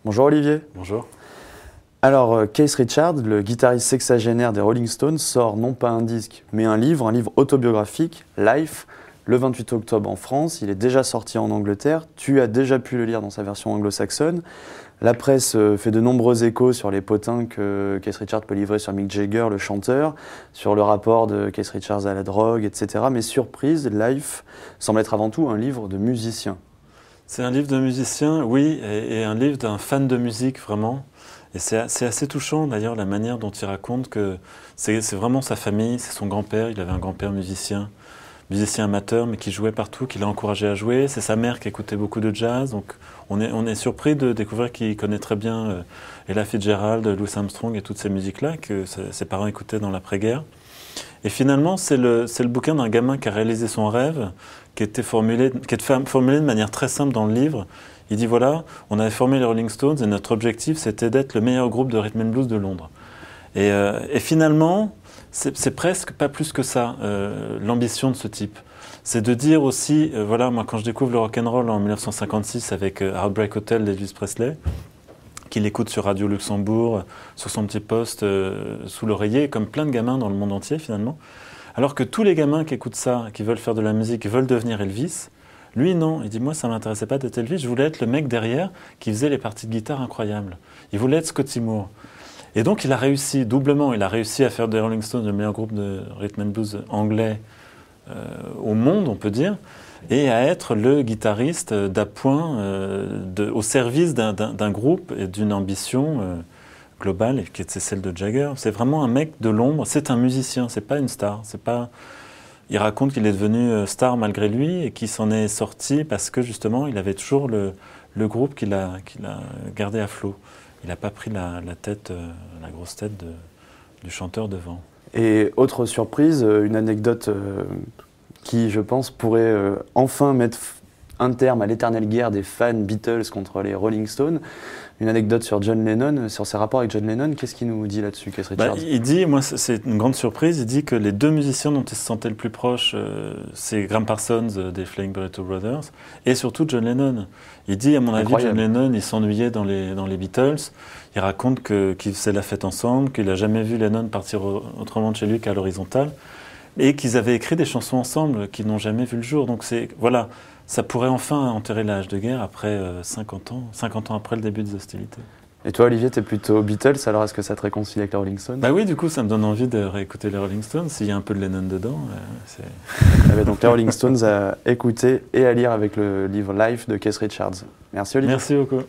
Bonjour Olivier. Bonjour. Alors, Keith Richards, le guitariste sexagénaire des Rolling Stones, sort non pas un disque, mais un livre autobiographique, Life, le 28 octobre en France. Il est déjà sorti en Angleterre. Tu as déjà pu le lire dans sa version anglo-saxonne. La presse fait de nombreux échos sur les potins que Keith Richards peut livrer sur Mick Jagger, le chanteur, sur le rapport de Keith Richards à la drogue, etc. Mais surprise, Life semble être avant tout un livre de musicien. C'est un livre de musicien, oui, et un livre d'un fan de musique, vraiment. Et c'est assez touchant, d'ailleurs, la manière dont il raconte que c'est vraiment sa famille, c'est son grand-père. Il avait un grand-père musicien amateur, mais qui jouait partout, qui l'a encouragé à jouer. C'est sa mère qui écoutait beaucoup de jazz. Donc on est surpris de découvrir qu'il connaît très bien Ella Fitzgerald, Louis Armstrong et toutes ces musiques-là que ses parents écoutaient dans l'après-guerre. Et finalement, c'est le bouquin d'un gamin qui a réalisé son rêve, qui est formulé de manière très simple dans le livre. Il dit voilà, on avait formé les Rolling Stones et notre objectif c'était d'être le meilleur groupe de rhythm and blues de Londres. Et finalement, c'est presque pas plus que ça, l'ambition de ce type. C'est de dire aussi, voilà, moi quand je découvre le rock'n'roll en 1956 avec Heartbreak Hotel d'Elvis Presley, qu'il écoute sur Radio Luxembourg, sur son petit poste, sous l'oreiller, comme plein de gamins dans le monde entier finalement. Alors que tous les gamins qui écoutent ça, qui veulent faire de la musique, veulent devenir Elvis, lui non, il dit moi ça ne m'intéressait pas d'être Elvis, je voulais être le mec derrière qui faisait les parties de guitare incroyables. Il voulait être Scotty Moore. Et donc il a réussi doublement, il a réussi à faire des Rolling Stones le meilleur groupe de rhythm and blues anglais au monde, on peut dire, et à être le guitariste d'appoint au service d'un groupe et d'une ambition globale, qui est celle de Jagger. C'est vraiment un mec de l'ombre, c'est un musicien, c'est pas une star. Il raconte qu'il est devenu star malgré lui et qu'il s'en est sorti parce que justement il avait toujours le groupe qu'il a gardé à flot. Il n'a pas pris la grosse tête du chanteur devant. Et autre surprise, une anecdote qui, je pense, pourrait enfin mettre un terme à l'éternelle guerre des fans Beatles contre les Rolling Stones. Une anecdote sur John Lennon, sur ses rapports avec John Lennon. Qu'est-ce qu'il nous dit là-dessus, Keith Richards ? Il dit, moi c'est une grande surprise, il dit que les deux musiciens dont il se sentait le plus proche, c'est Graham Parsons des Flying Burrito Brothers et surtout John Lennon. Il dit, à mon avis, John Lennon, il s'ennuyait dans les Beatles. Il raconte qu'ils faisaient la fête ensemble, qu'il n'a jamais vu Lennon partir autrement de chez lui qu'à l'horizontale, et qu'ils avaient écrit des chansons ensemble qui n'ont jamais vu le jour. Donc voilà, ça pourrait enfin enterrer l'âge de guerre après 50 ans après le début des hostilités. Et toi, Olivier, t'es plutôt Beatles, alors est-ce que ça te réconcilie avec les Rolling Stones ? Bah oui, du coup, ça me donne envie de réécouter les Rolling Stones. S'il y a un peu de Lennon dedans, Donc les Rolling Stones à écouter et à lire avec le livre Life de Keith Richards. Merci Olivier. Merci beaucoup.